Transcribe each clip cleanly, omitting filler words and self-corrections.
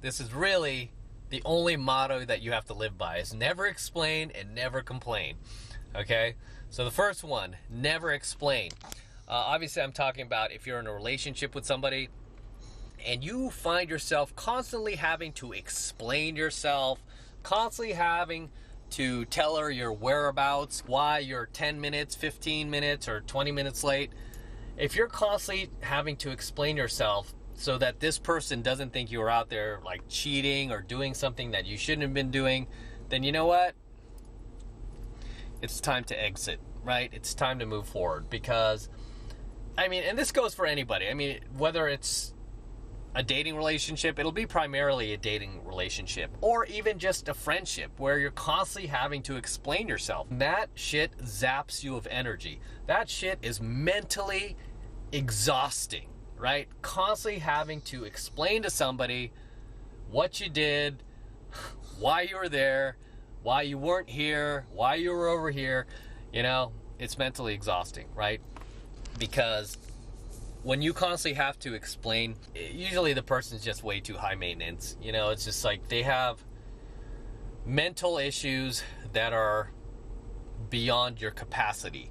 This is really the only motto that you have to live by, is never explain and never complain. Okay? So the first one, never explain. Obviously, I'm talking about if you're in a relationship with somebody and you find yourself constantly having to explain yourself, constantly having to tell her your whereabouts, why you're 10 minutes, 15 minutes, or 20 minutes late. If you're constantly having to explain yourself so that this person doesn't think you're out there like cheating or doing something that you shouldn't have been doing, then you know what? It's time to exit, right? It's time to move forward, because, I mean, and this goes for anybody. I mean, whether it's a dating relationship, it'll be primarily a dating relationship, or even just a friendship where you're constantly having to explain yourself. That shit zaps you of energy. That shit is mentally exhausting, right? Constantly having to explain to somebody what you did, why you were there, why you weren't here, why you were over here. You know, it's mentally exhausting, right? Because when you constantly have to explain, usually the person's just way too high maintenance. You know, it's just like they have mental issues that are beyond your capacity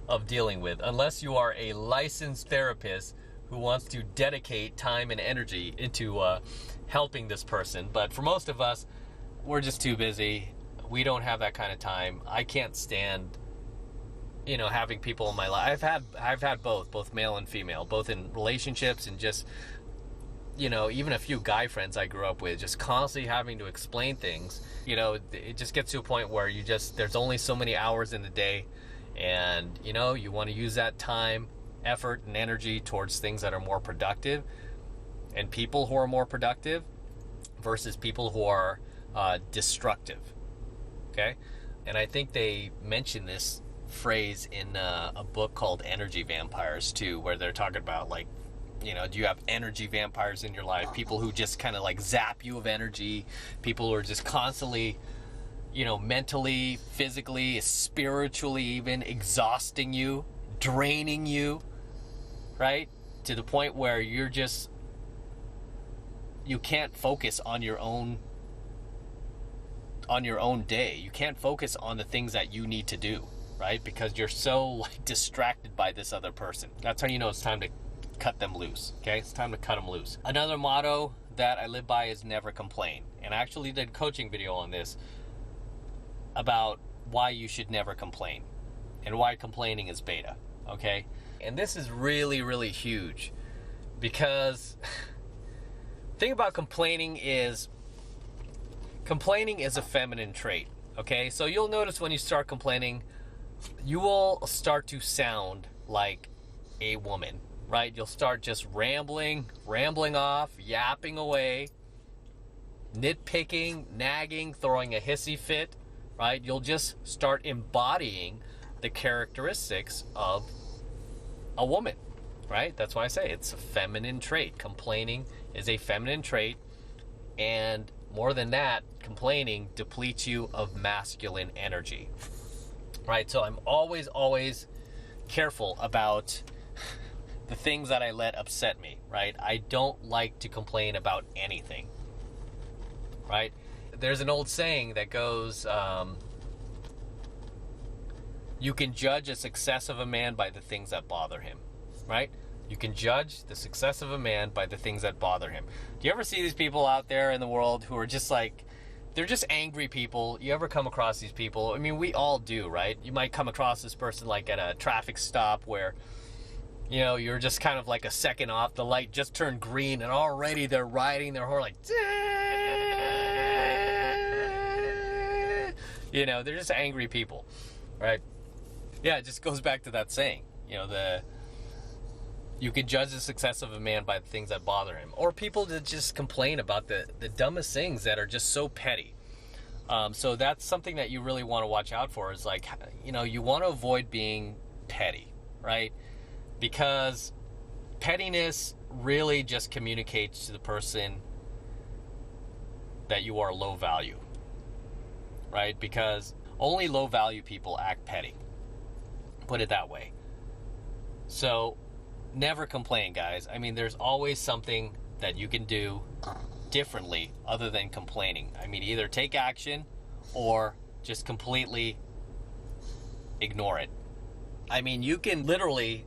of dealing with, unless you are a licensed therapist who wants to dedicate time and energy into helping this person. But for most of us, we're just too busy. We don't have that kind of time. I can't stand, you know, having people in my life. I've had both male and female, both in relationships and just, you know, even a few guy friends I grew up with, just constantly having to explain things. You know, it just gets to a point where there's only so many hours in the day, and, you know, you want to use that time, effort, and energy towards things that are more productive and people who are more productive versus people who are destructive. Okay? And I think they mention this phrase in a book called Energy Vampires too, where they're talking about, like, you know, do you have energy vampires in your life? People who just kind of like zap you of energy, people who are just constantly, you know, mentally, physically, spiritually even exhausting you, draining you, right? To the point where you can't focus on your own day. You can't focus on the things that you need to do, right? Because you're so like distracted by this other person. That's how you know it's time to cut them loose, okay? It's time to cut them loose. Another motto that I live by is never complain. And I actually did a coaching video on this about why you should never complain and why complaining is beta, okay? And this is really, really huge, because the thing about complaining is a feminine trait, okay? So you'll notice when you start complaining, you will start to sound like a woman, right? You'll start just rambling off, yapping away, nitpicking, nagging, throwing a hissy fit, right? You'll just start embodying the characteristics of a woman, right? That's why I say it's a feminine trait. Complaining is a feminine trait, and more than that, complaining depletes you of masculine energy, right? So I'm always careful about the things that I let upset me, right? I don't like to complain about anything, right? There's an old saying that goes, you can judge the success of a man by the things that bother him, right? You can judge the success of a man by the things that bother him. Do you ever see these people out there in the world who are just like, they're just angry people? You ever come across these people? I mean, we all do, right? You might come across this person like at a traffic stop where, you know, you're just kind of like a second off, the light just turned green, and already they're riding their horn like, you know, they're just angry people, right? Yeah, it just goes back to that saying, you know, you can judge the success of a man by the things that bother him. Or people that just complain about the dumbest things that are just so petty. So that's something that you really want to watch out for, is like, you know, you want to avoid being petty, right? Because pettiness really just communicates to the person that you are low value, right? Because only low value people act petty. Put it that way. So never complain, guys. I mean, there's always something that you can do differently other than complaining. I mean, either take action or just completely ignore it. I mean, you can literally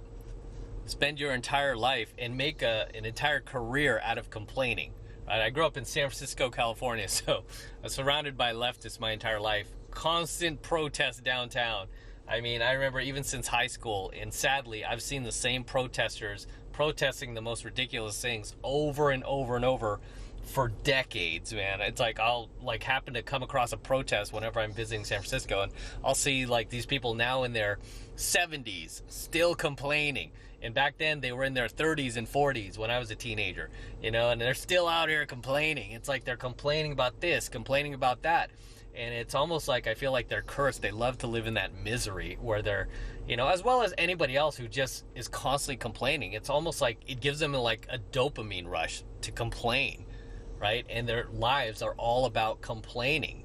spend your entire life and make an entire career out of complaining. Right? I grew up in San Francisco, California, so I was surrounded by leftists my entire life. Constant protests downtown. I mean, I remember even since high school, and sadly, I've seen the same protesters protesting the most ridiculous things over and over and over for decades, man. It's like I'll like happen to come across a protest whenever I'm visiting San Francisco, and I'll see like these people now in their 70s still complaining. And back then they were in their 30s and 40s when I was a teenager, you know, and they're still out here complaining. It's like they're complaining about this, complaining about that. And it's almost like I feel like they're cursed. They love to live in that misery where they're, you know, as well as anybody else who just is constantly complaining. It's almost like it gives them like a dopamine rush to complain, right? And their lives are all about complaining,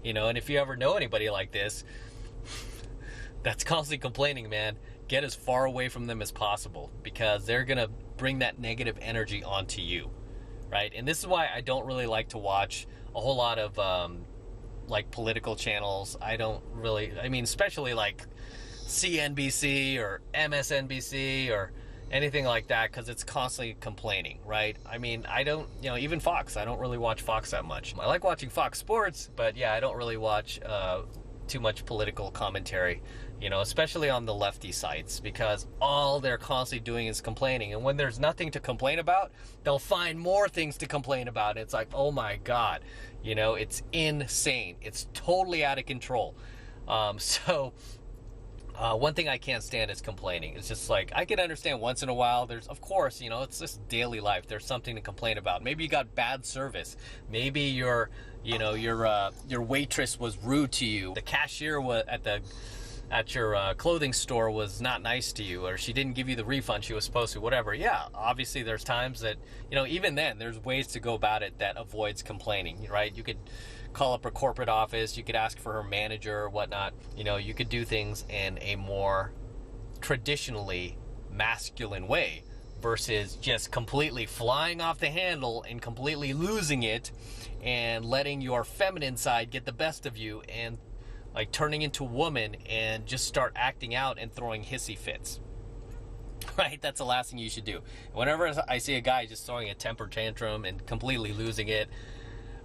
you know. And if you ever know anybody like this that's constantly complaining, man, get as far away from them as possible, because they're gonna bring that negative energy onto you, right? And this is why I don't really like to watch a whole lot of like political channels. I mean, especially like CNBC or MSNBC or anything like that, because it's constantly complaining, right? I mean, I don't, you know, even Fox, I don't really watch Fox that much. I like watching Fox Sports, but yeah, I don't really watch too much political commentary, you know, especially on the lefty sites, because all they're constantly doing is complaining. And when there's nothing to complain about, they'll find more things to complain about. It's like, oh my God, you know, it's insane. It's totally out of control. One thing I can't stand is complaining. It's just like, I can understand once in a while. There's, of course, you know, it's just daily life. There's something to complain about. Maybe you got bad service. Maybe your waitress was rude to you. The cashier was at your clothing store was not nice to you, or she didn't give you the refund she was supposed to, whatever. Yeah, obviously there's times that, you know, even then there's ways to go about it that avoids complaining, right? You could call up her corporate office, you could ask for her manager or whatnot. You know, you could do things in a more traditionally masculine way versus just completely flying off the handle and completely losing it and letting your feminine side get the best of you and like turning into a woman and just start acting out and throwing hissy fits. Right? That's the last thing you should do. Whenever I see a guy just throwing a temper tantrum and completely losing it,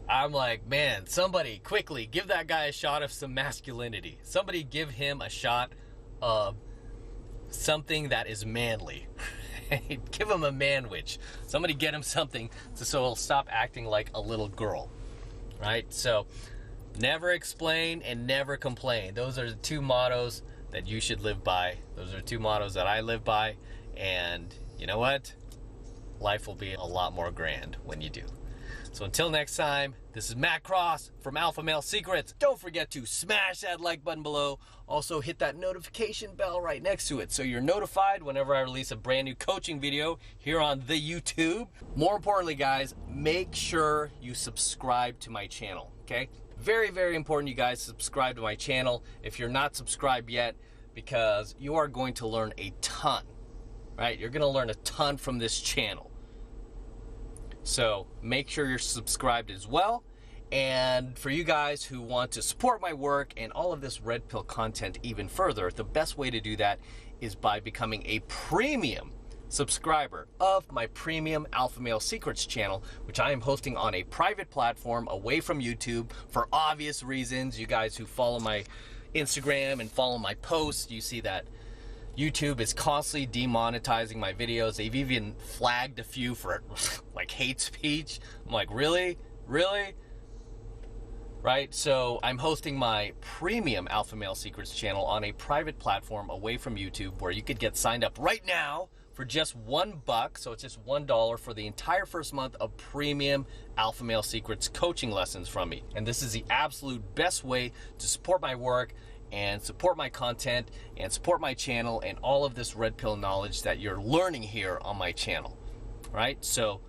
I'm like, man, somebody quickly give that guy a shot of some masculinity. Somebody give him a shot of something that is manly. Give him a manwich. Somebody get him something so he'll stop acting like a little girl. Right? So never explain and never complain. Those are the two mottos that you should live by. Those are two mottos that I live by. And you know what? Life will be a lot more grand when you do. So until next time, this is Matt Cross from Alpha Male Secrets. Don't forget to smash that like button below. Also hit that notification bell right next to it so you're notified whenever I release a brand new coaching video here on the YouTube. More importantly, guys, make sure you subscribe to my channel, okay? Very, very important you guys subscribe to my channel if you're not subscribed yet, because you are going to learn a ton, right? You're going to learn a ton from this channel. So make sure you're subscribed as well. And for you guys who want to support my work and all of this red pill content even further, the best way to do that is by becoming a premium subscriber of my premium Alpha Male Secrets channel, which I am hosting on a private platform away from YouTube for obvious reasons. You guys who follow my Instagram and follow my posts, you see that YouTube is constantly demonetizing my videos. They've even flagged a few for like hate speech. I'm like, really? Really? Right? So I'm hosting my premium Alpha Male Secrets channel on a private platform away from YouTube where you could get signed up right now for just $1. So it's just $1 for the entire first month of premium Alpha Male Secrets coaching lessons from me. And this is the absolute best way to support my work and support my content and support my channel and all of this red pill knowledge that you're learning here on my channel, right? So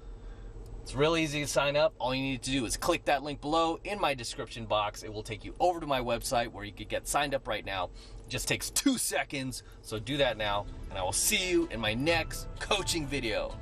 it's real easy to sign up. All you need to do is click that link below in my description box. It will take you over to my website where you could get signed up right now. It just takes 2 seconds, so do that now, and I will see you in my next coaching video.